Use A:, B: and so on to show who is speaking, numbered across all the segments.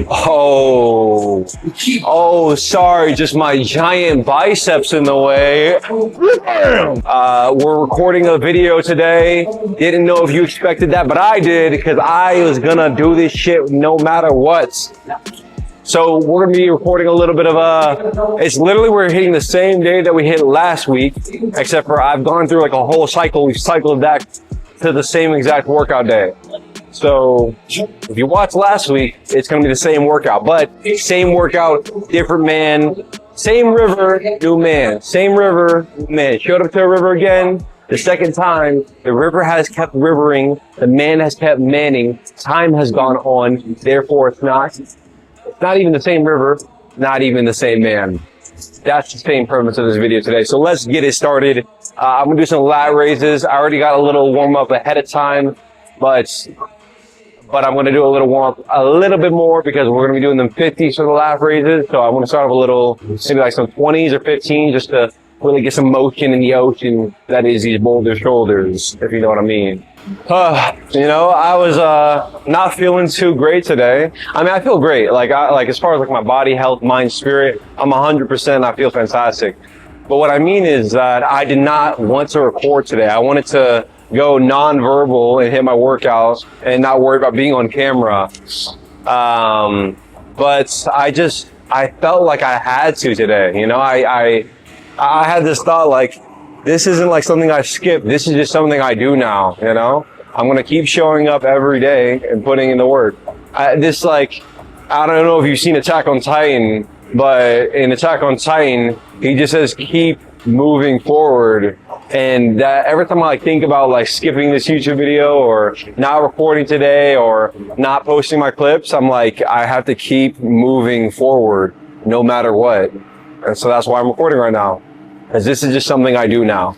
A: Oh, sorry, just my giant biceps in the way. We're recording a video today. Didn't know if you expected that, but I did, because I was gonna do this shit no matter what. So we're gonna be recording a little bit of it's literally we're hitting the same day that we hit last week, except for I've gone through like a whole cycle. We've cycled back to the same exact workout day. So if you watched last week, it's gonna be the same workout, but same workout, different man, same river, new man, same river, new man. Showed up to a river again. The second time, the river has kept rivering, the man has kept manning, time has gone on, therefore it's not even the same river, not even the same man. That's the same purpose of this video today. So let's get it started. I'm gonna do some lat raises. I already got a little warm up ahead of time, but I'm going to do a little warm up a little bit more because we're going to be doing them 50s for the lat raises. So I want to start off a little, maybe like some 20s or 15s just to really get some motion in the ocean that is these boulder shoulders, if you know what I mean. You know, I was not feeling too great today. I mean, I feel great. Like as far as like my body, health, mind, spirit, I'm 100%. I feel fantastic. But what I mean is that I did not want to record today. I wanted to go non-verbal and hit my workouts and not worry about being on camera. But I felt like I had to today. You know, I had this thought like, this isn't like something I skip. This is just something I do now, you know? I'm going to keep showing up every day and putting in the work. I don't know if you've seen Attack on Titan, but in Attack on Titan, he just says, keep moving forward. And that every time I like think about like skipping this YouTube video or not recording today or not posting my clips, I'm like, I have to keep moving forward no matter what. And so that's why I'm recording right now, because this is just something I do now.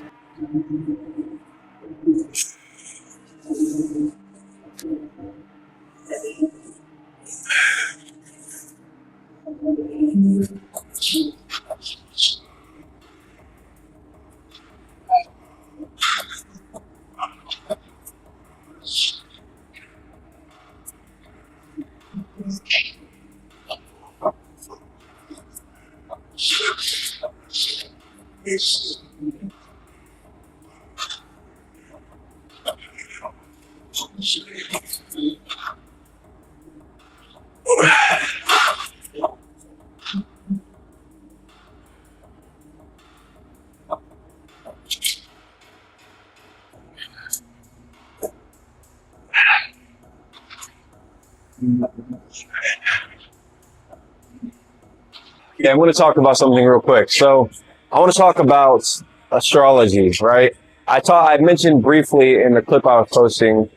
A: Yeah, I'm going to talk about something real quick. So I want to talk about astrology, right? I mentioned briefly in the clip I was posting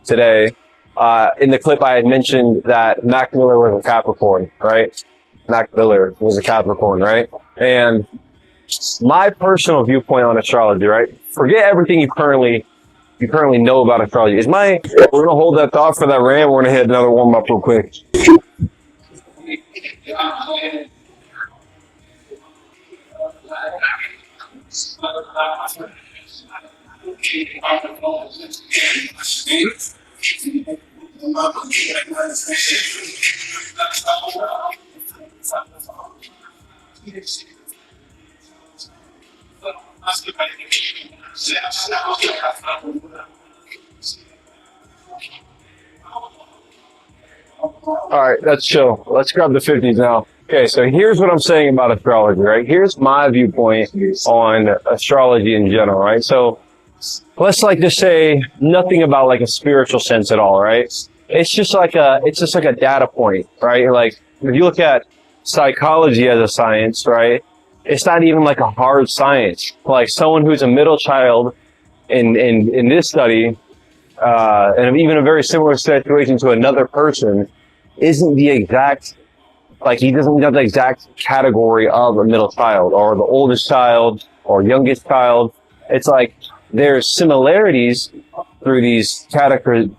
A: today, in the clip I had mentioned that Mac Miller was a Capricorn, right? Mac Miller was a Capricorn, right? And my personal viewpoint on astrology, right? Forget everything you currently know about astrology. We're going to hold that thought for that rant. We're going to hit another warm up real quick. All right, that's chill. Let's grab the 50s now. Okay, so here's what I'm saying about astrology, right? Here's my viewpoint on astrology in general, right? So let's like just say nothing about like a spiritual sense at all, right? It's just like a data point, right? Like if you look at psychology as a science, right? It's not even like a hard science. Like someone who's a middle child in this study, and even a very similar situation to another person, isn't the exact, like he doesn't have the exact category of a middle child or the oldest child or youngest child. It's like there's similarities through these categorizations.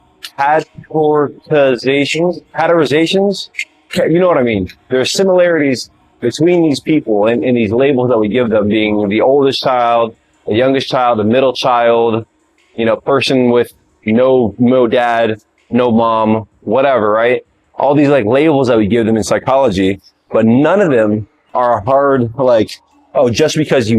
A: You know what I mean? There's similarities between these people and these labels that we give them, being the oldest child, the youngest child, the middle child, you know, person with no dad, no mom, whatever, right? all these like labels that we give them in psychology, but none of them are hard, like, oh, just because you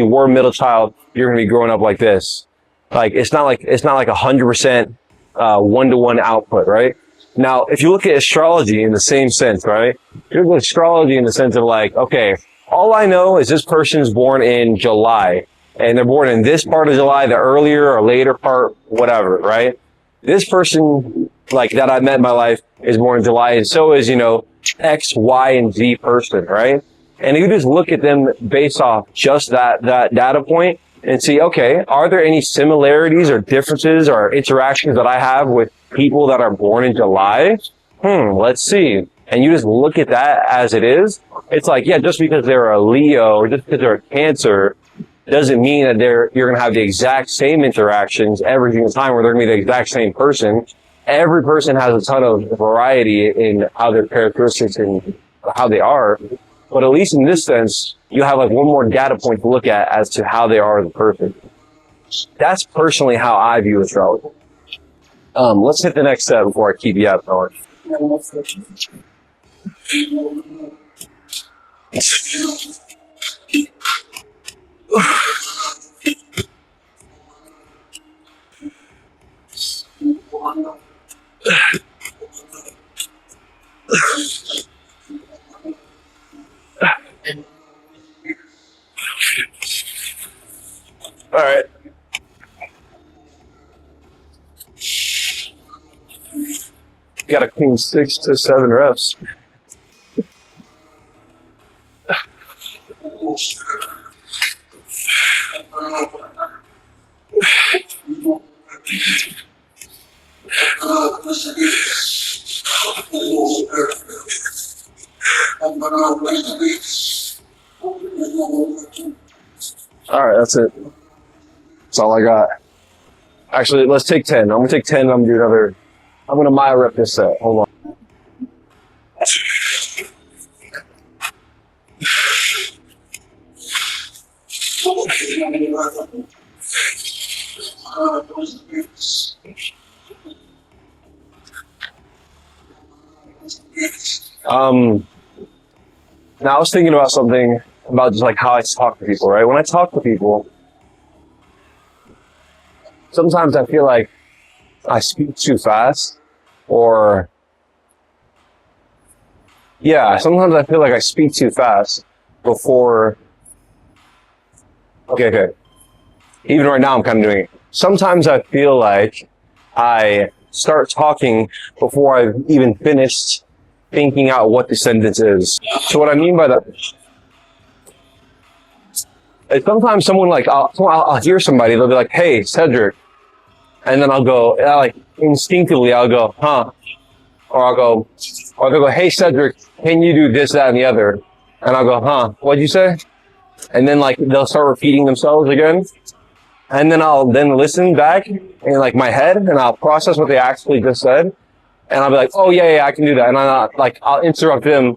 A: were a middle child, you're going to be growing up like this. Like, it's not like 100% one-to-one output, right? Now, if you look at astrology in the same sense, right? You look at astrology in the sense of like, okay, all I know is this person's born in July, and they're born in this part of July, the earlier or later part, whatever, right? This person, like, that I met in my life is born in July, and so is, you know, X, Y, and Z person, right? And you just look at them based off just that data point and see, okay, are there any similarities or differences or interactions that I have with people that are born in July? Let's see. And you just look at that as it is. It's like, yeah, just because they're a Leo or just because they're a Cancer doesn't mean that you're going to have the exact same interactions every single time where they're going to be the exact same person. Every person has a ton of variety in how their characteristics and how they are. But at least in this sense, you have like one more data point to look at as to how they are as a person. That's personally how I view astrology. Let's hit the next step before I keep you out going. All right. Got a clean 6 to 7 reps. All right, that's it. That's all I got. Actually, let's take 10. I'm gonna take 10. I'm gonna mile rep this set. Hold on. Now I was thinking about something about just like how I talk to people, right? When I talk to people, sometimes I feel like I speak too fast, or yeah, sometimes I feel like I speak too fast before. Okay. Even right now I'm kind of doing it. Sometimes I feel like I start talking before I've even finished thinking out what the sentence is. So what I mean by that is sometimes someone like, I'll hear somebody, they'll be like, hey, Cedric. And then I'll go, like, instinctively, I'll go, huh? Or they'll go, hey, Cedric, can you do this, that, and the other? And I'll go, huh? What'd you say? And then, like, they'll start repeating themselves again. And then I'll then listen back in, like, my head, and I'll process what they actually just said. And I'll be like, oh, yeah, I can do that. And I'll interrupt them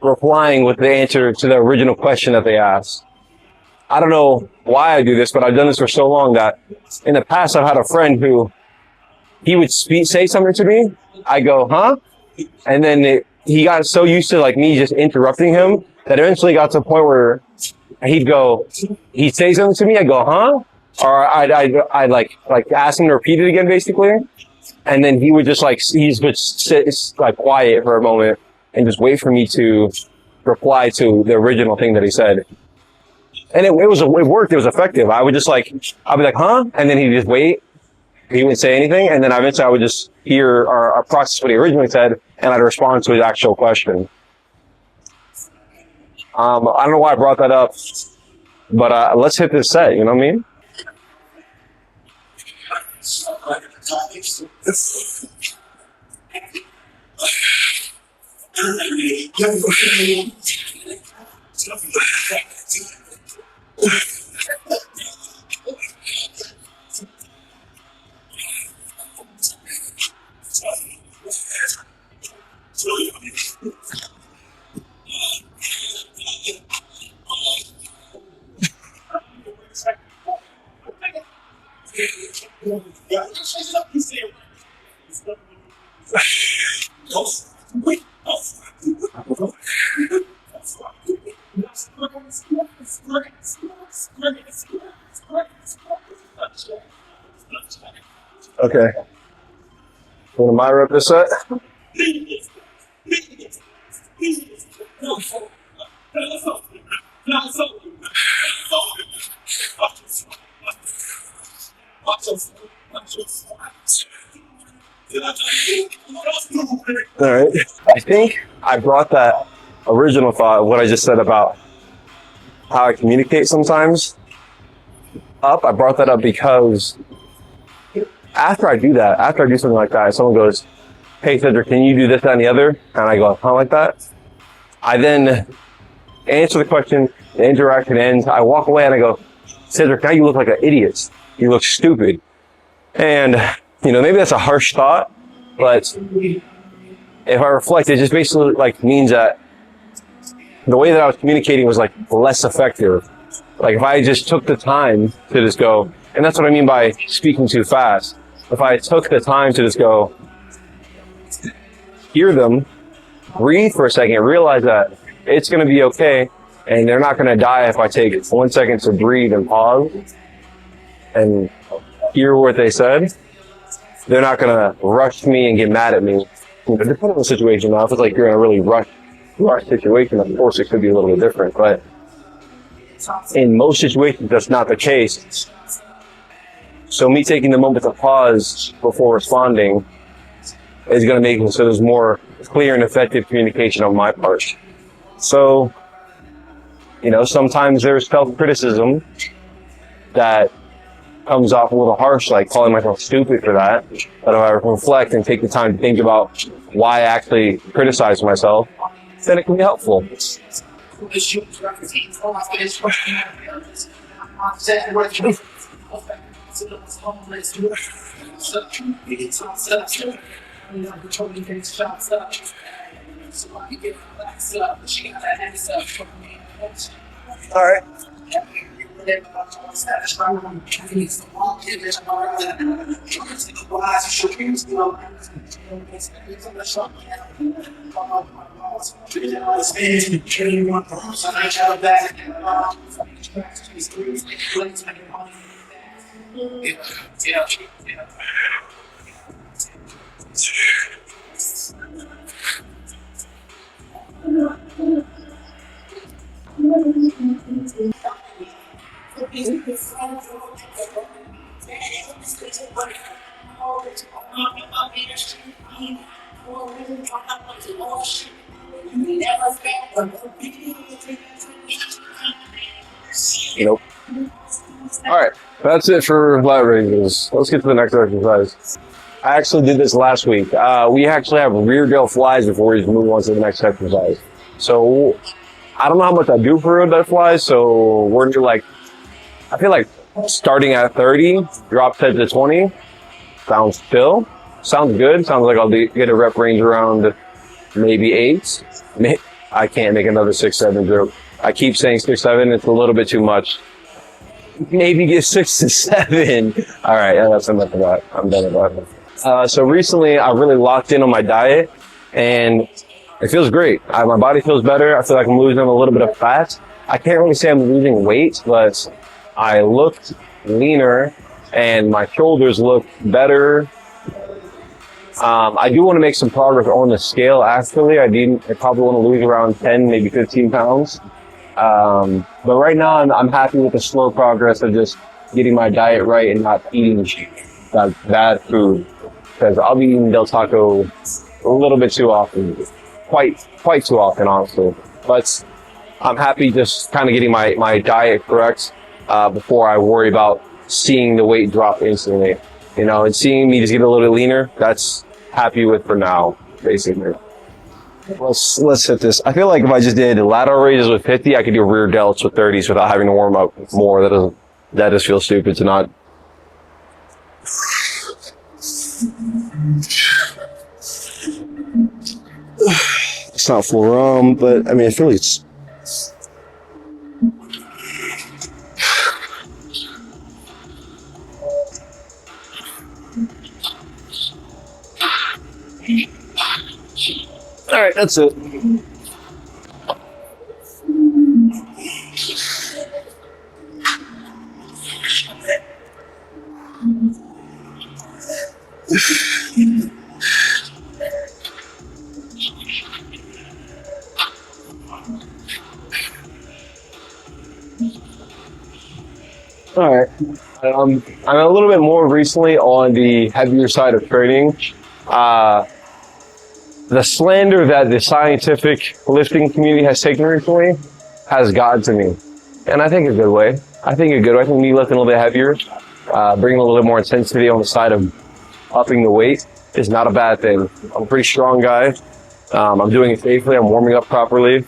A: replying with the answer to the original question that they asked. I don't know why I do this, but I've done this for so long that in the past I've had a friend who he would say something to me. I go, huh? And then he got so used to like me just interrupting him that eventually got to a point where he'd say something to me. I go, huh? Or I'd like ask him to repeat it again, basically. And then he would just sit like quiet for a moment and just wait for me to reply to the original thing that he said. And it worked. It was effective. I'd be like, huh? And then he'd just wait. He wouldn't say anything. And then eventually I would just hear or process what he originally said, and I'd respond to his actual question. I don't know why I brought that up, but let's hit this set. You know what I mean? Okay. One of my rep this set. All right. I think I brought that original thought of what I just said about how I communicate sometimes up. I brought that up because after I do that, after I do something like that, someone goes, "Hey, Cedric, can you do this, that, and the other?" And I go, "Huh, like that?" I then answer the question, the interaction ends. I walk away and I go, "Cedric, now you look like an idiot. You look stupid." And, you know, maybe that's a harsh thought, but if I reflect, it just basically like means that the way that I was communicating was like less effective. Like if I just took the time to just go, and that's what I mean by speaking too fast. If I took the time to just go, hear them, breathe for a second, realize that it's going to be okay, and they're not going to die if I take 1 second to breathe and pause and hear what they said. They're not going to rush me and get mad at me. You know, depending on the situation, now, if it's like you're in a really rush situation, of course it could be a little bit different, but in most situations, that's not the case. So me taking the moment to pause before responding is going to make it so there's more clear and effective communication on my part. So, you know, sometimes there's self-criticism that comes off a little harsh, like calling myself stupid for that. But if I reflect and take the time to think about why I actually criticize myself, then it can be helpful. All right. Nope. All right, that's it for lat raises. Let's get to the next exercise. I actually did this last week. We actually have rear delt flies before we move on to the next exercise. So I don't know how much I do for rear delt flies, so we're like, I feel like starting at 30, drop 10 to 20. Sounds good. Sounds like I'll get a rep range around maybe 8. I can't make another 6, 7 joke. I keep saying 6, 7. It's a little bit too much. Maybe get 6 to 7. All right, yeah, that's enough of that. I'm done with that. So recently, I really locked in on my diet, and it feels great. My body feels better. I feel like I'm losing a little bit of fat. I can't really say I'm losing weight, but I looked leaner, and my shoulders look better. I do want to make some progress on the scale. Actually, I probably want to lose around 10, maybe 15 pounds. But right now, I'm happy with the slow progress of just getting my diet right and not eating that bad food. Because I'll be eating Del Taco a little bit too often, quite too often, honestly. But I'm happy just kind of getting my diet correct before I worry about seeing the weight drop instantly. You know, and seeing me just get a little bit leaner, that's happy with for now, basically. Let's hit this. I feel like if I just did lateral raises with 50, I could do rear delts with 30s without having to warm up more. That just feels stupid to not. It's not full but I mean, I feel like it's. All right, that's it. All right. I'm a little bit more recently on the heavier side of training. The slander that the scientific lifting community has taken recently has gotten to me. And I think a good way. I think me lifting a little bit heavier, bringing a little bit more intensity on the side of upping the weight is not a bad thing. I'm a pretty strong guy. I'm doing it safely. I'm warming up properly.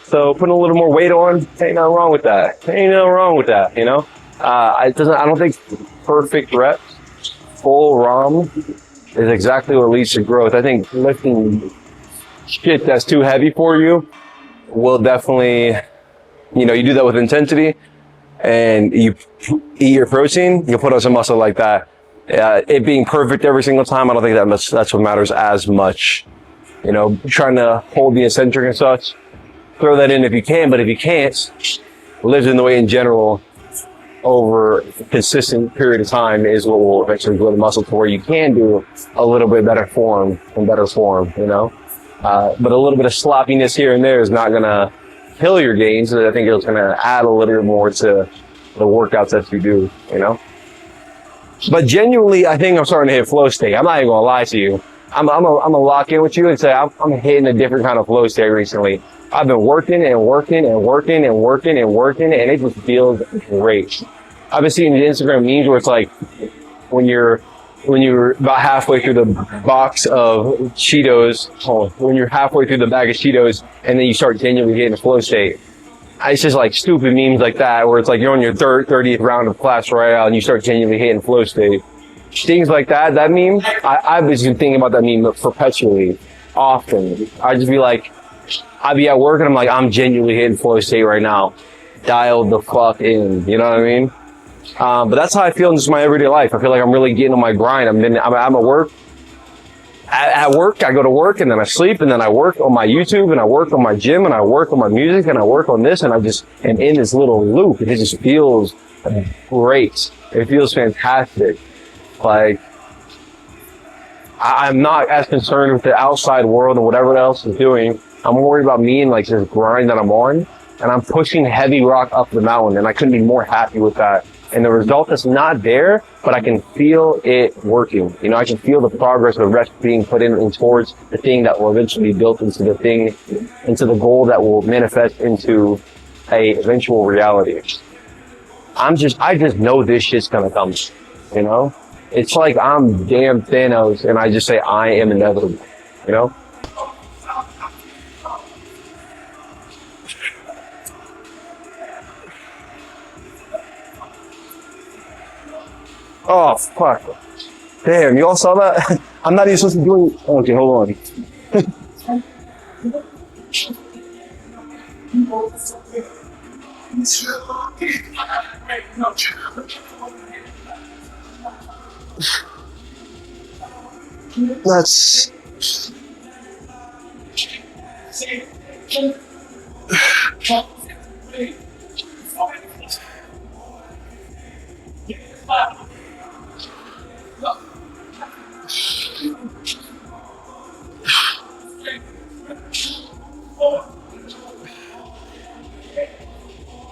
A: So putting a little more weight on, ain't nothing wrong with that. Ain't nothing wrong with that, you know? I don't think perfect reps, full ROM is exactly what leads to growth. I think lifting shit that's too heavy for you will definitely, you know, you do that with intensity and you eat your protein, you'll put on some muscle like that. It being perfect every single time, I don't think that's what matters as much. You know, trying to hold the eccentric and such, throw that in if you can, but if you can't, lifting the weight in general over a consistent period of time is what will eventually grow the muscle to where you can do a little bit better form, you know? But a little bit of sloppiness here and there is not gonna kill your gains. I think it's gonna add a little bit more to the workouts that you do, you know? But genuinely, I think I'm starting to hit flow state. I'm not even gonna lie to you. I'm gonna lock in with you and say I'm hitting a different kind of flow state recently. I've been working, and it just feels great. I've been seeing the Instagram memes where it's like when you're about halfway through the box of Cheetos, when you're halfway through the bag of Cheetos, and then you start genuinely getting a flow state. It's just like stupid memes like that, where it's like you're on your 30th round of Clash Royale and you start genuinely hitting flow state. Things like that meme, I've been thinking about that meme perpetually, often. I just be like, I'd be at work and I'm like, I'm genuinely hitting flow state right now. Dialed the fuck in, you know what I mean? But that's how I feel in just my everyday life. I feel like I'm really getting on my grind. I'm at work. At work, I go to work and then I sleep and then I work on my YouTube and I work on my gym and I work on my music and I work on this and I just am in this little loop. It just feels great. It feels fantastic. Like, I'm not as concerned with the outside world and whatever else is doing. I'm worried about me and like this grind that I'm on, and I'm pushing heavy rock up the mountain, and I couldn't be more happy with that. And the result is not there, but I can feel it working. You know, I can feel the progress of reps being put in and towards the thing that will eventually be built into the thing, into the goal that will manifest into a eventual reality. I just know this shit's gonna come, you know? It's like I'm damn Thanos and I just say I am inevitable, you know? Oh, fuck. Damn, you all saw that? I'm not even supposed to be doing... Okay, hold on. That's...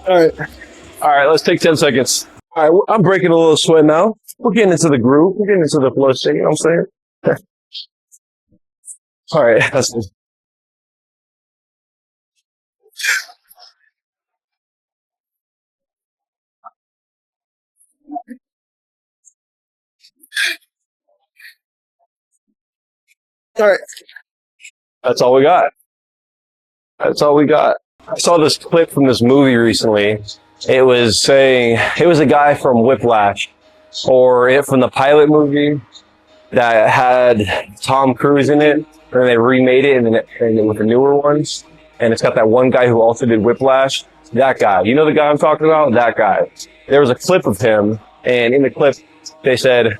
A: All right, let's take 10 seconds. All right, I'm breaking a little sweat now. We're getting into the groove. We're getting into the flow state, you know what I'm saying? All right, that's good. All right. That's all we got. That's all we got. I saw this clip from this movie recently. It was a guy from Whiplash, or it from the pilot movie that had Tom Cruise in it, and they remade it and with the newer ones. And it's got that one guy who also did Whiplash. That guy. You know the guy I'm talking about? That guy. There was a clip of him, and in the clip, they said,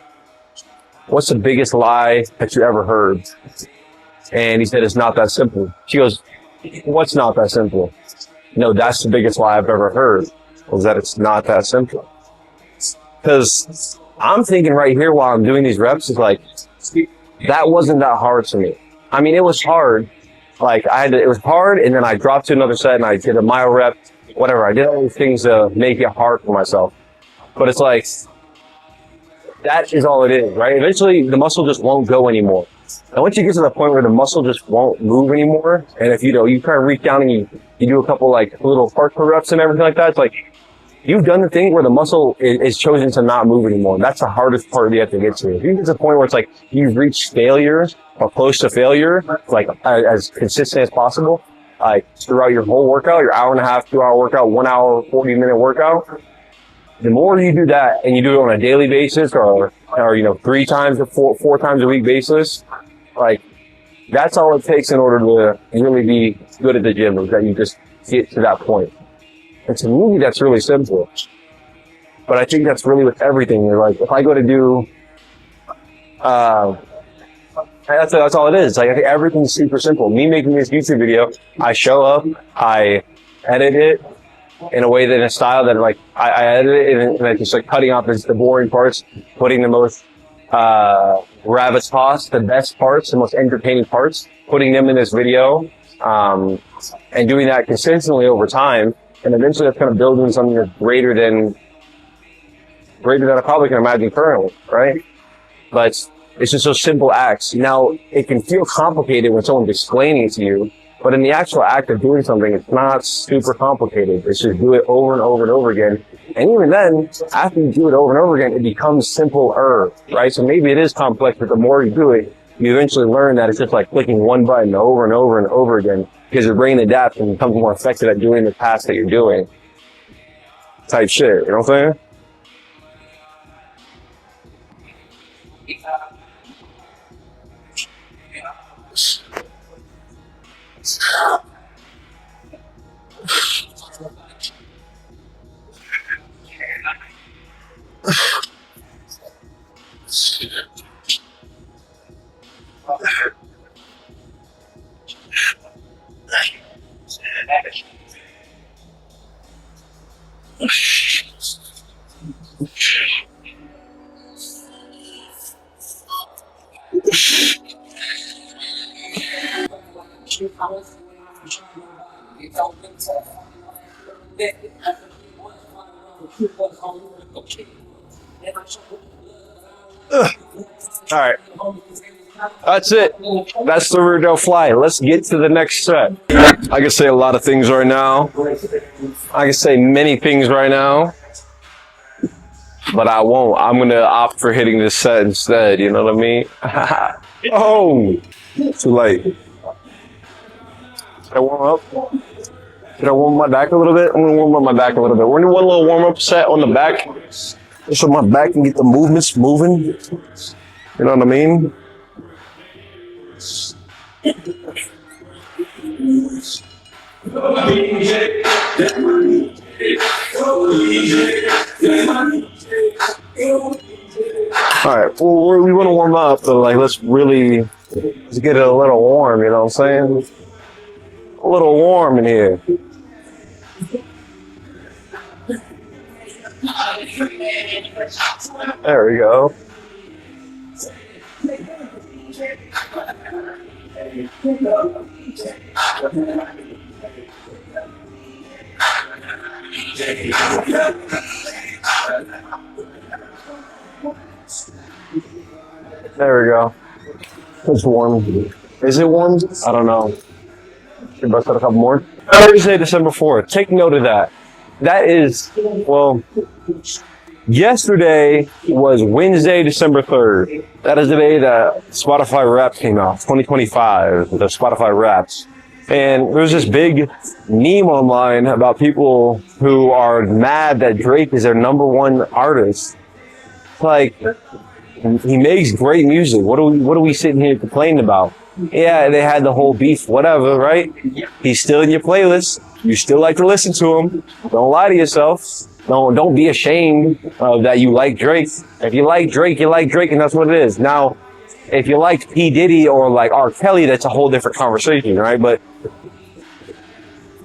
A: "What's the biggest lie that you ever heard?" And he said, it's not that simple. She goes, what's not that simple? No, that's the biggest lie I've ever heard, was that it's not that simple. Because I'm thinking right here while I'm doing these reps is like, that wasn't that hard to me. I mean, it was hard. Like it was hard, and then I dropped to another set and I did a mile rep, whatever. I did all these things to make it hard for myself. But it's like, that is all it is, right? Eventually the muscle just won't go anymore. And once you get to the point where the muscle just won't move anymore, and if you kind of reach down and you do a couple like little parkour reps and everything like that, it's like, you've done the thing where the muscle is chosen to not move anymore. That's the hardest part you have to get to. If you get to the point where it's like you've reached failure or close to failure, like as consistent as possible, like throughout your whole workout, your hour and a half, 2 hour workout, 1 hour, 40-minute workout, the more you do that and you do it on a daily basis or 3 times or 4 times a week basis, like that's all it takes in order to really be good at the gym, is that you just get to that point. And to me, that's really simple. But I think that's really with everything. You're like, if I go to do, that's all it is. Like, I think everything's super simple. Me making this YouTube video, I show up, I edit it in a way that in a style that like, I edit it and I just like cutting off the boring parts, putting the most, gravitas, the best parts, the most entertaining parts, putting them in this video, and doing that consistently over time. And eventually that's going to build into something that's greater than I probably can imagine currently, right? But it's just those simple acts. Now, it can feel complicated when someone's explaining it to you, but in the actual act of doing something, it's not super complicated. It's just do it over and over and over again. And even then, after you do it over and over again, it becomes simpler, right? So maybe it is complex, but the more you do it, you eventually learn that it's just like clicking one button over and over and over again, because your brain adapts and becomes more effective at doing the task that you're doing. Type shit, you know what I'm saying? All right, that's it. That's the rear delt fly. Let's get to the next set. I can say a lot of things right now. I can say many things right now, but I won't. I'm gonna opt for hitting this set instead. You know what I mean? Oh, too late. Should I warm up? Should I warm my back a little bit? I'm gonna warm up my back a little bit. We're gonna do one little warm up set on the back, just so my back can get the movements moving. You know what I mean? All right, well, we want to warm up, but like let's get it a little warm. You know what I'm saying? A little warm in here. There we go. There we go. It's warm. Is it warm? I don't know. Should bust out a couple more. Thursday, December 4th. Take note of that. That is, well, yesterday was Wednesday, December 3rd. That is the day that Spotify Wrapped came out, 2025, the Spotify Wraps. And there's this big meme online about people who are mad that Drake is their #1 artist. Like, he makes great music. What are we sitting here complaining about? Yeah, they had the whole beef, whatever, right? He's still in your playlist. You still like to listen to him. Don't lie to yourself. Don't be ashamed of that you like Drake. If you like Drake, you like Drake, and that's what it is. Now, If you liked P. Diddy or like R. Kelly, that's a whole different conversation, right? But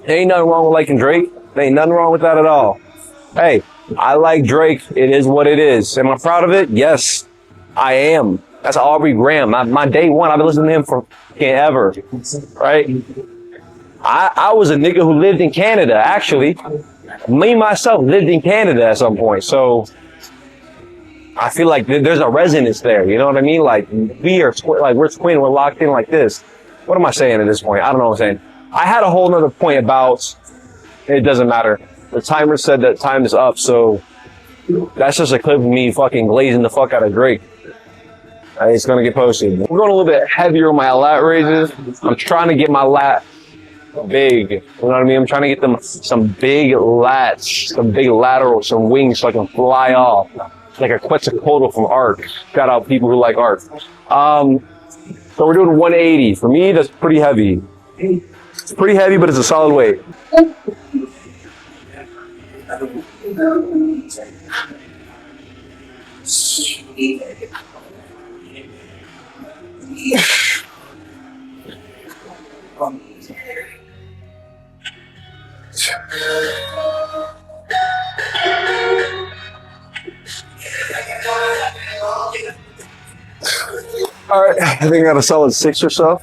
A: there ain't nothing wrong with liking Drake. There ain't nothing wrong with that at all. Hey, I like Drake. It is what it is. Am I proud of it? Yes, I am. That's Aubrey Graham. My day one. I've been listening to him for ever, right? I was a nigga who lived in Canada, actually. Me, myself, lived in Canada at some point. So I feel like there's a resonance there. You know what I mean? Like, we're twin, we're locked in like this. What am I saying at this point? I don't know what I'm saying. I had a whole nother point about, it doesn't matter. The timer said that time is up, so that's just a clip of me fucking glazing the fuck out of Drake. It's gonna get posted. We're going a little bit heavier on my lat raises. I'm trying to get my lat big. You know what I mean? I'm trying to get them some big lats, some big laterals, some wings so I can fly off. Like a Quetzalcoatl from Ark. Shout out people who like Ark. So we're doing 180. For me, that's pretty heavy. It's pretty heavy, but it's a solid weight. All right, I think I got a solid 6 or so.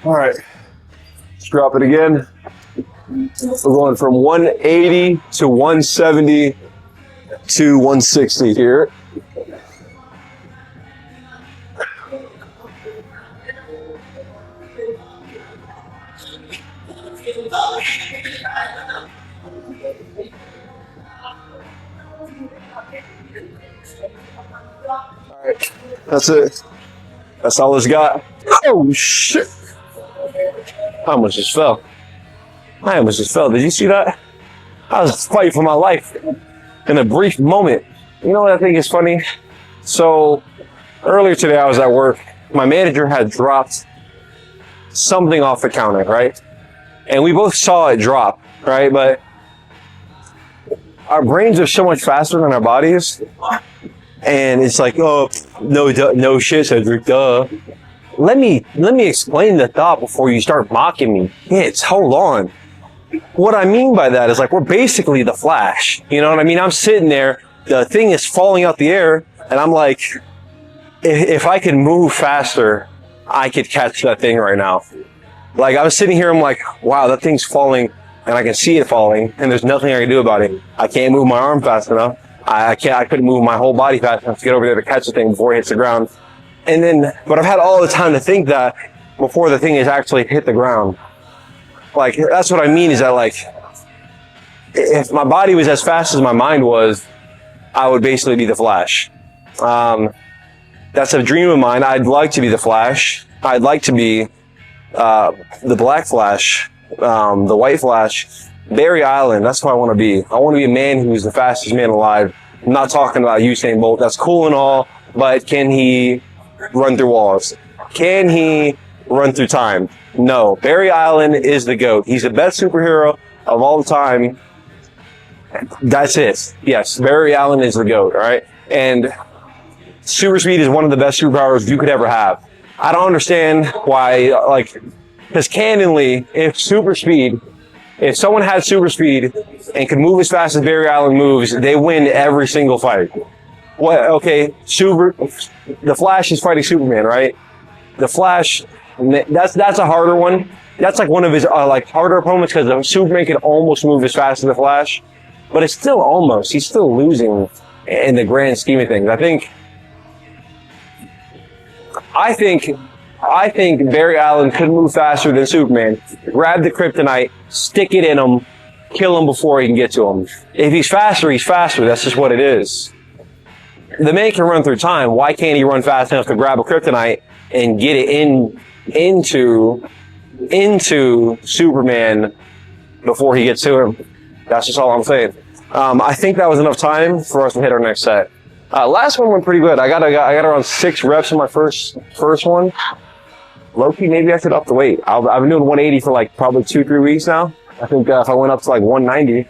A: All right, let's drop it again. We're going from 180 to 170 to 160 here. All right, that's it. That's all it's got. Oh shit! I almost just fell. Did you see that? I was fighting for my life in a brief moment. You know what I think is funny? So earlier today I was at work. My manager had dropped something off the counter, right? And we both saw it drop, right? But our brains are so much faster than our bodies. And it's like, oh, no shit, Cedric, duh. Let me explain the thought before you start mocking me. Hold on. What I mean by that is like, we're basically the Flash. You know what I mean? I'm sitting there, the thing is falling out the air, and I'm like, if I could move faster, I could catch that thing right now. Like, I was sitting here, I'm like, wow, that thing's falling, and I can see it falling, and there's nothing I can do about it. I can't move my arm fast enough. I couldn't move my whole body fast enough to get over there to catch the thing before it hits the ground. But I've had all the time to think that before the thing has actually hit the ground. Like, that's what I mean is that, like, if my body was as fast as my mind was, I would basically be the Flash. That's a dream of mine. I'd like to be the Flash. I'd like to be the Black Flash, the White Flash, Barry Allen. That's what I want to be. I want to be a man who's the fastest man alive. I'm not talking about Usain Bolt. That's cool and all, but can he run through walls? Can he run through time? No. Barry Allen is the GOAT. He's the best superhero of all time. That's it. Yes, Barry Allen is the GOAT, all right? And super speed is one of the best superpowers you could ever have. I don't understand why, like, because candidly, if someone had super speed and could move as fast as Barry Allen moves, they win every single fight. What? Okay, the Flash is fighting Superman, right? The Flash, that's a harder one. That's like one of his harder opponents because Superman can almost move as fast as the Flash, but it's still almost. He's still losing in the grand scheme of things. I think Barry Allen could move faster than Superman. Grab the kryptonite, stick it in him, kill him before he can get to him. If he's faster, he's faster. That's just what it is. The man can run through time. Why can't he run fast enough to grab a kryptonite and get it into Superman before he gets to him. That's just all I'm saying. I think that was enough time for us to hit our next set. Last one went pretty good. I got around 6 reps in my first one. Low-key, maybe I should up the weight. I've been doing 180 for like probably 2-3 weeks now. I think if I went up to like 190,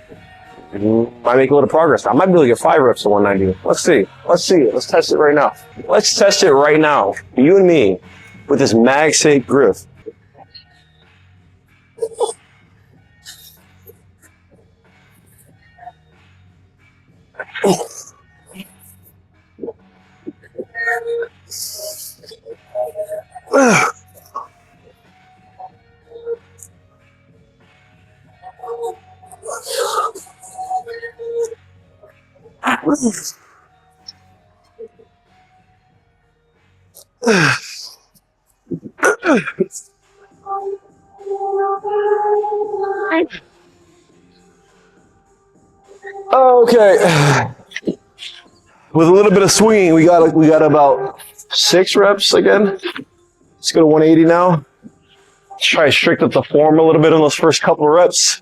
A: might make a little progress. I might be able to get 5 reps to 190. Let's see. Let's test it right now. Let's test it right now. You and me with this MagSafe grip. Okay. With a little bit of swinging, we got about 6 reps again. Let's go to 180 now. Let's try to strict up the form a little bit on those first couple of reps.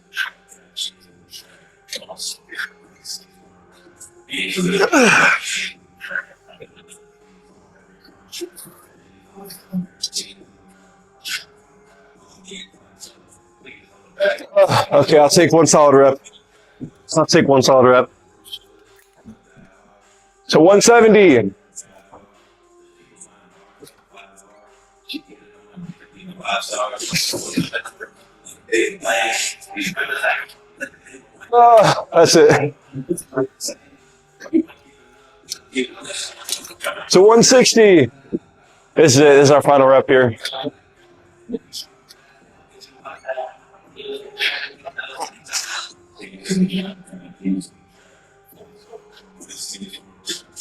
A: Okay, I'll take one solid rep. I'll take one solid rep. So 170. That's it. So 160. This is our final rep here.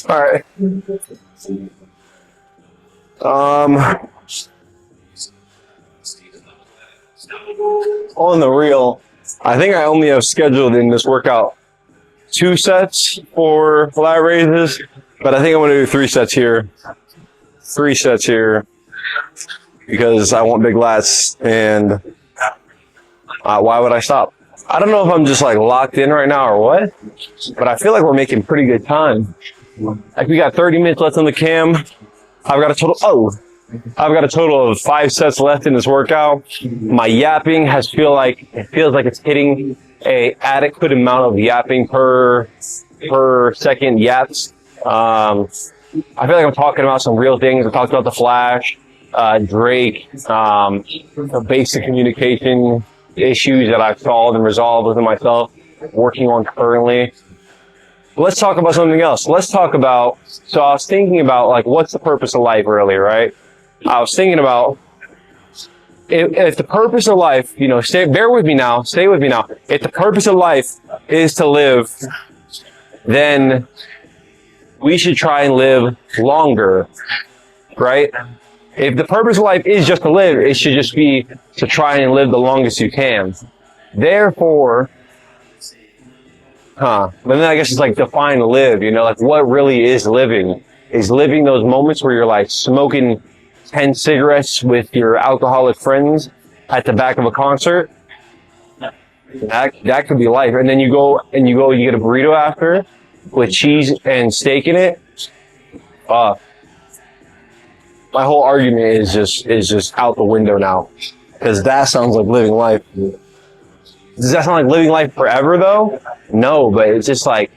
A: All right. On the real, I think I only have scheduled in this workout 2 sets for lat raises, but I think I'm going to do 3 sets here. 3 sets here because I want big lats, and why would I stop? I don't know if I'm just like locked in right now or what, but I feel like we're making pretty good time. Like we got 30 minutes left on the cam. I've got a total of 5 sets left in this workout. My yapping feels like it's hitting a adequate amount of yapping per second yaps. I feel like I'm talking about some real things. I talked about the Flash, Drake, the basic communication issues that I've solved and resolved within myself, working on currently. Let's talk about something else. Let's talk about, so I was thinking about like, what's the purpose of life earlier, right? I was thinking about if the purpose of life, you know, bear with me now, stay with me now. If the purpose of life is to live, then we should try and live longer, right? If the purpose of life is just to live, it should just be to try and live the longest you can. Therefore, but then I guess it's like define live, you know, like what really is living? Is living those moments where you're like smoking 10 cigarettes with your alcoholic friends at the back of a concert? That could be life. And then you get a burrito after with cheese and steak in it. My whole argument is just out the window now, because that sounds like living life. Does that sound like living life forever though? No, but it's just like,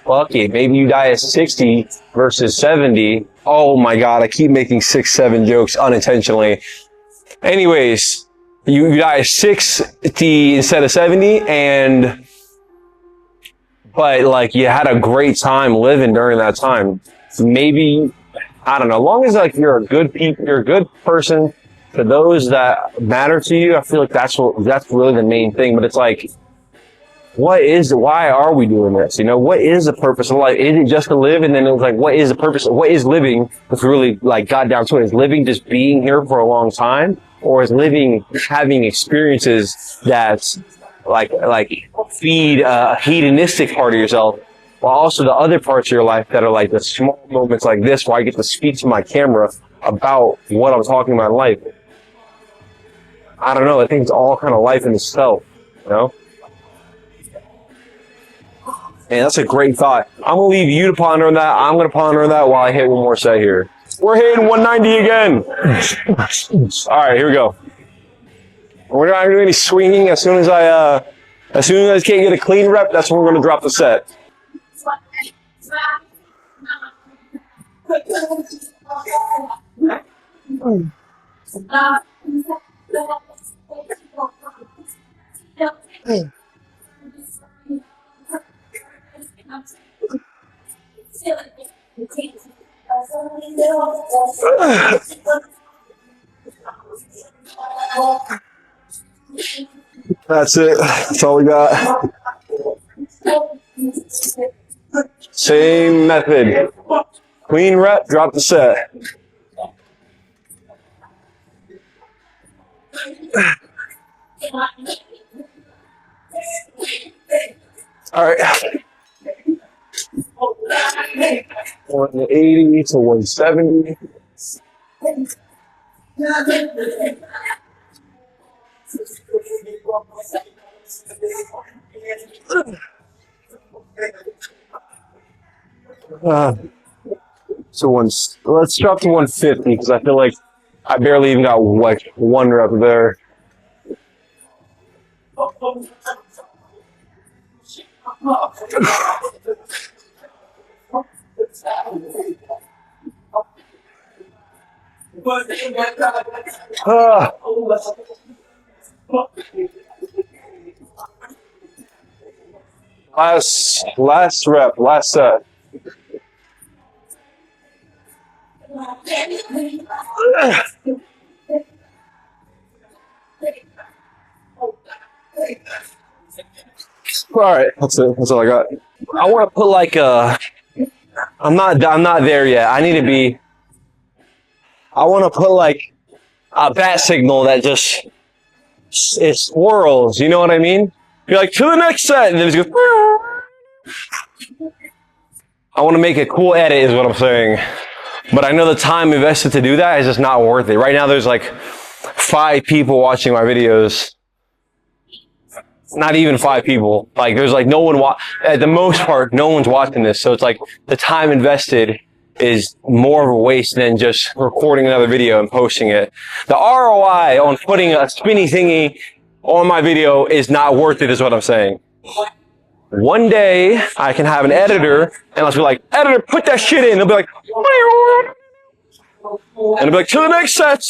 A: fuck it. Maybe you die at 60 versus 70. Oh my God, I keep making 6-7 jokes unintentionally. Anyways, you die at 60 instead of 70, but like you had a great time living during that time. Maybe, I don't know, as long as like you're a good person for those that matter to you, I feel like that's really the main thing. But it's like, why are we doing this? You know, what is the purpose of life? Is it just to live? And then it was like, what is the purpose? What is living? If we really like got down to it, is living just being here for a long time? Or is living having experiences that's like feed a hedonistic part of yourself, while also the other parts of your life that are like the small moments like this, where I get to speak to my camera about what I'm talking about in life. I don't know. I think it's all kind of life in itself, you know? Man, that's a great thought. I'm gonna leave you to ponder on that. I'm gonna ponder on that while I hit one more set here. We're hitting 190 again. All right, here we go. We're not doing any swinging. As soon as I can't get a clean rep, that's when we're gonna drop the set. That's it. That's all we got. Same method. Clean rep, drop the set. All right. 180 to 170. Let's drop to 150 because I feel like I barely even got like one rep there. Last rep, last set. All right, that's it. That's all I got. I want to put like a. I'm not there yet. I want to put like a bat signal that just it swirls. You know what I mean? You're like to the next set, and then it just goes. I want to make a cool edit, is what I'm saying. But I know the time invested to do that is just not worth it. Right now, there's like 5 people watching my videos. Not even 5 people. Like there's like no one at the most part, no one's watching this. So it's like the time invested is more of a waste than just recording another video and posting it. The ROI on putting a spinny thingy on my video is not worth it, is what I'm saying. One day I can have an editor and I'll be like, editor, put that shit in. They'll be like, and I'll be like, to the next set.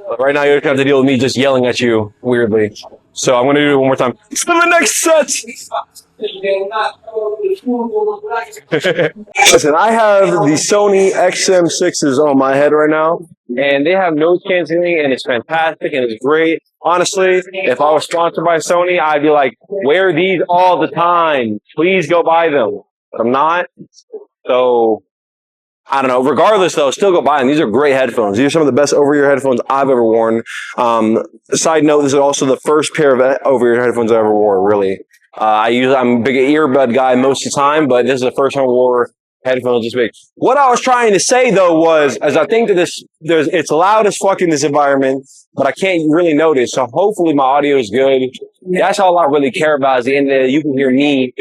A: But right now, you have to deal with me just yelling at you weirdly. So I'm going to do it one more time. To the next set! Listen, I have the Sony XM6s on my head right now, and they have noise canceling, and it's fantastic, and it's great. Honestly, if I was sponsored by Sony, I'd be like, wear these all the time. Please go buy them. But I'm not. So I don't know. Regardless, though, still go buy them. These are great headphones. These are some of the best over-ear headphones I've ever worn. Side note, this is also the first pair of over-ear headphones I ever wore, really. I'm a big earbud guy most of the time, but this is the first time I wore headphones this big. What I was trying to say, though, was, as I think that it's loud as fuck in this environment, but I can't really notice. So hopefully my audio is good. That's all I really care about, is the end of it. You can hear me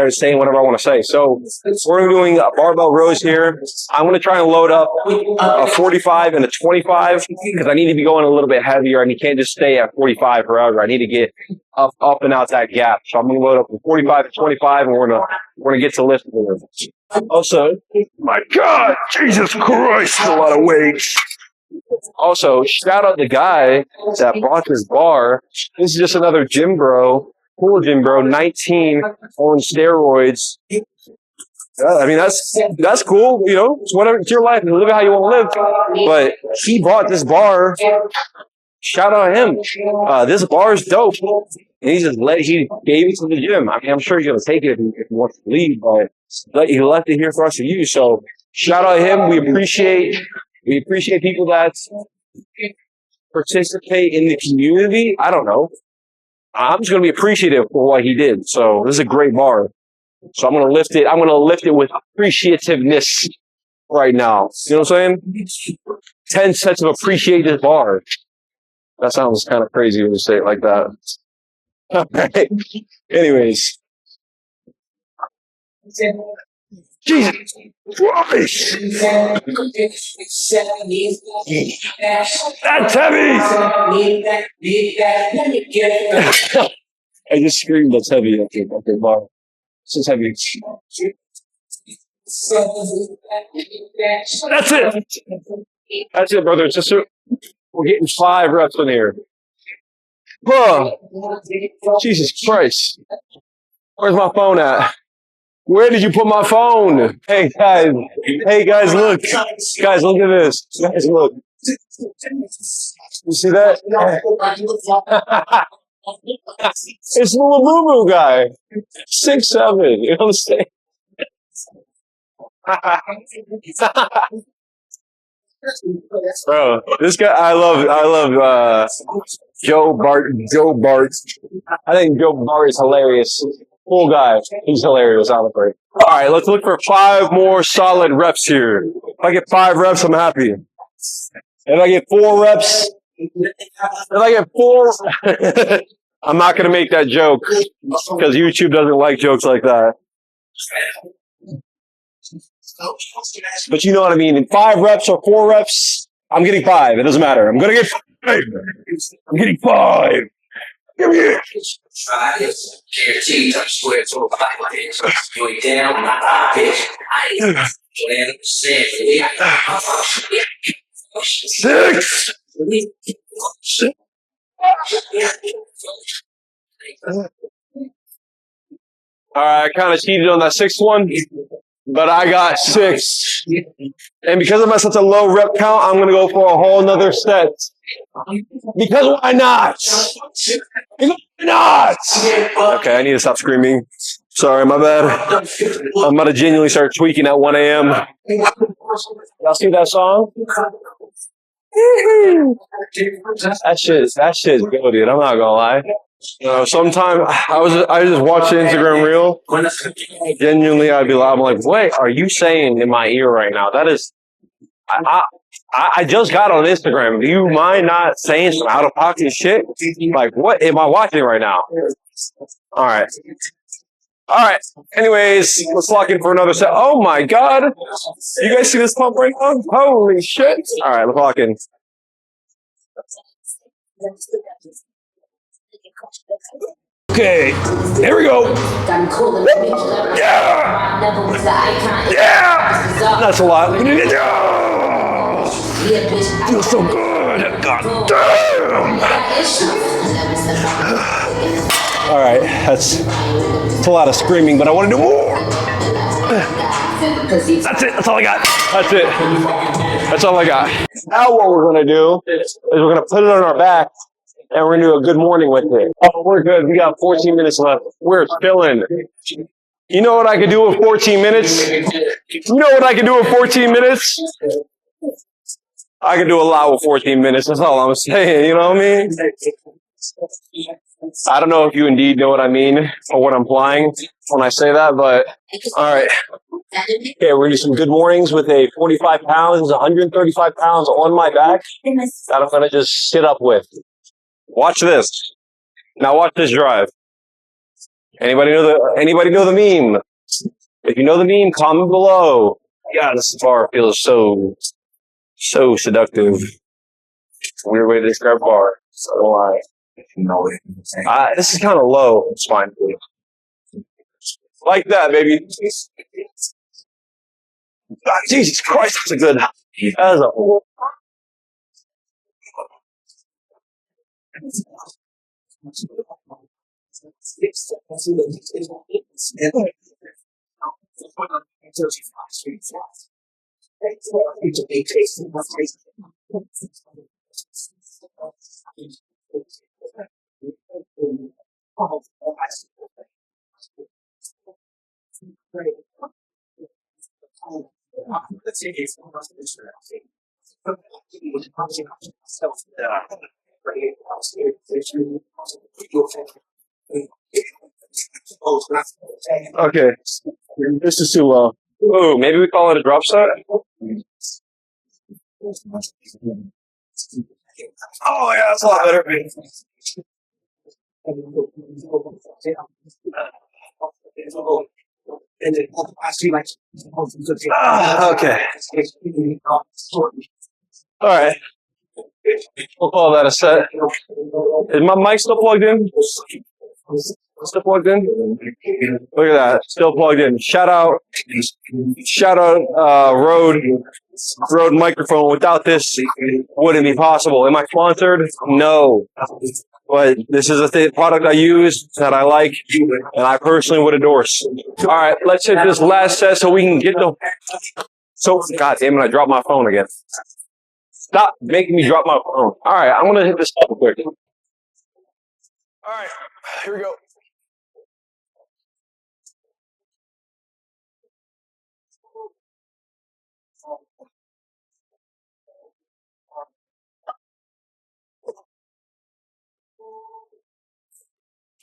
A: saying whatever I want to say. So we're doing a barbell rows here. I'm going to try and load up a 45 and a 25 because I need to be going a little bit heavier, and you can't just stay at 45 forever. I need to get up and out that gap. So I'm going to load up from 45 to 25, and we're going to get to lifting. Also, my God, Jesus Christ, a lot of weight. Also, shout out the guy that brought this bar. This is just another gym bro, cool gym bro, 19 on steroids. I mean, that's cool, you know, it's whatever, it's your life, you live it how you want to live. But he bought this bar. Shout out him. This bar is dope. And he gave it to the gym. I mean, I'm sure he's going to take it if he wants to leave, but he left it here for us to use. So shout out him. We appreciate people that participate in the community. I don't know. I'm just going to be appreciative for what he did. So this is a great bar. So I'm going to lift it. I'm going to lift it with appreciativeness right now. You know what I'm saying? 10 sets of appreciate this bar. That sounds kind of crazy when you say it like that. All right. Anyways. Jesus Christ! That's heavy! I just screamed that's heavy. Okay, bar. This is heavy. That's it! That's it, brother and sister. We're getting 5 reps in here. Oh, Jesus Christ. Where's my phone at? Where did you put my phone? Hey guys, look. Guys, look at this. Guys, look. You see that? It's the Labubu guy. 6'7". You know what I'm saying? Bro, this guy, I love Joe Bart. I think Joe Bart is hilarious. Cool guy. He's hilarious, honestly. All right, let's look for 5 more solid reps here. If I get 5 reps, I'm happy. If I get 4 reps, I'm not going to make that joke because YouTube doesn't like jokes like that. But you know what I mean. In 5 reps or 4 reps, I'm getting 5. It doesn't matter. I'm going to get 5. I'm getting 5. Give me it. Six. All right, I kind of cheated on that 6th one, but I got 6. And because I'm at such a low rep count, I'm going to go for a whole nother set. Because why not? Because why not? Okay, I need to stop screaming. Sorry, my bad. I'm about to genuinely start tweaking at 1 a.m. Y'all see that song? That shit's good, dude. I'm not gonna lie. Sometimes I just watch the Instagram reel. Genuinely, I'm like, wait, are you saying in my ear right now? That is, I just got on Instagram. Do you mind not saying some out of pocket shit? Like, what am I watching right now? All right. Anyways, let's lock in for another set. Oh my God. You guys see this pump right now? Holy shit. All right, let's lock in. Okay, here we go. Yeah! Yeah! That's a lot. Yeah! Feels so good. God damn! All right, that's a lot of screaming, but I want to do more. That's it. That's all I got. That's it. That's all I got. Now what we're going to do is we're going to put it on our back and we're going to do a good morning with it. Oh, we're good. We got 14 minutes left. We're chilling. You know what I could do with 14 minutes? I can do a lot with 14 minutes. That's all I'm saying. You know what I mean? I don't know if you indeed know what I mean or what I'm implying when I say that, but all right. Okay, we're going to do some good mornings with a 45 pounds, 135 pounds on my back that I'm going to just sit up with. Watch this. Now watch this drive. Anybody know the meme? If you know the meme, comment below. Yeah, this bar feels so seductive. Weird way to describe bar. So this is kind of low. It's fine. Like that, baby. Jesus Christ, that's a good. That is a. Okay, this is too low. Ooh, maybe we call it a drop set. Oh yeah, that's a lot better. Okay. All right. We'll call that a set. Is my mic still plugged in? Still plugged in? Look at that. Still plugged in. Shout out, Rode microphone. Without this, wouldn't be possible. Am I sponsored? No. But this is a product I use that I like and I personally would endorse. All right, let's hit this last set so we can get the... So, God damn it, I dropped my phone again. Stop making me drop my phone. All right, I'm going to hit this up quick. All right, here we go.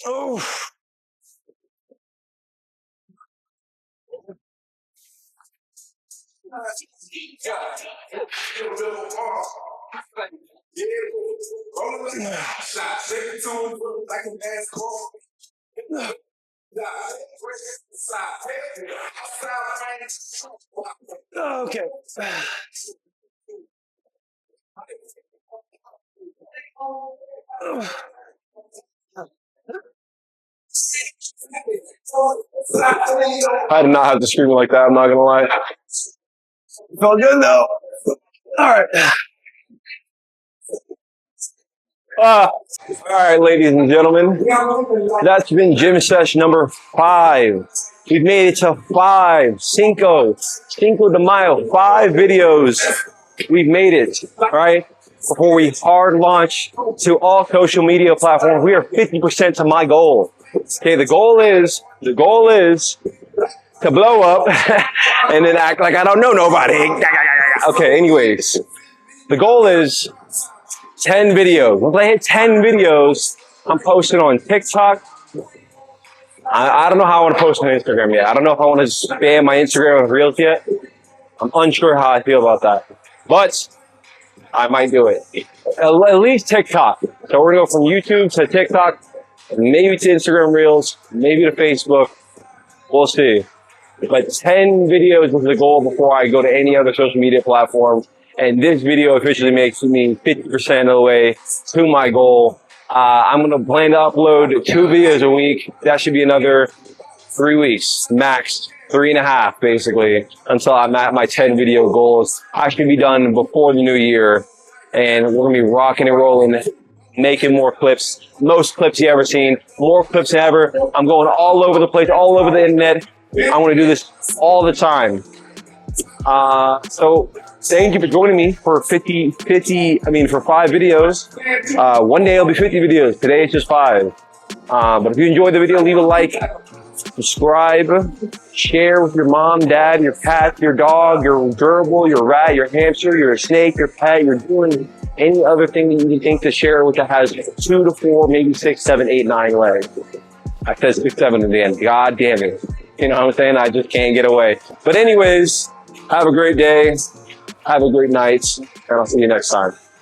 A: Oh. Okay. I did not have to scream like that, I'm not gonna lie. Felt good though. All right. All right, ladies and gentlemen. That's been gym session number 5. We've made it to 5. Cinco de Mayo. 5 videos. We've made it, right? Before we hard launch to all social media platforms, we are 50% to my goal. Okay, the goal is to blow up and then act like I don't know nobody. Okay, anyways, the goal is 10 videos. Once I hit 10 videos, I'm posting on TikTok. I don't know how I want to post on Instagram yet. I don't know if I want to spam my Instagram with Reels yet. I'm unsure how I feel about that. But I might do it. At least TikTok. So we're going to go from YouTube to TikTok, maybe to Instagram Reels, maybe to Facebook. We'll see. But 10 videos is the goal before I go to any other social media platform. And this video officially makes me 50% of the way to my goal. I'm going to plan to upload 2 videos a week. That should be another 3 weeks, max 3.5, basically, until I'm at my 10 video goals. I should be done before the new year. And we're going to be rocking and rolling, making more clips. Most clips you ever seen. More clips than ever. I'm going all over the place, all over the internet. I want to do this all the time. So thank you for joining me for for 5 videos. One day it'll be 50 videos. Today it's just 5. But if you enjoyed the video, leave a like, subscribe, share with your mom, dad, your cat, your dog, your gerbil, your rat, your hamster, your snake, your pet. You're doing any other thing that you think to share with that has 2 to 4, maybe 6, 7, 8, 9 legs. I said 6, 7 in the end. God damn it. You know what I'm saying? I just can't get away. But anyways, have a great day. Have a great night. And I'll see you next time.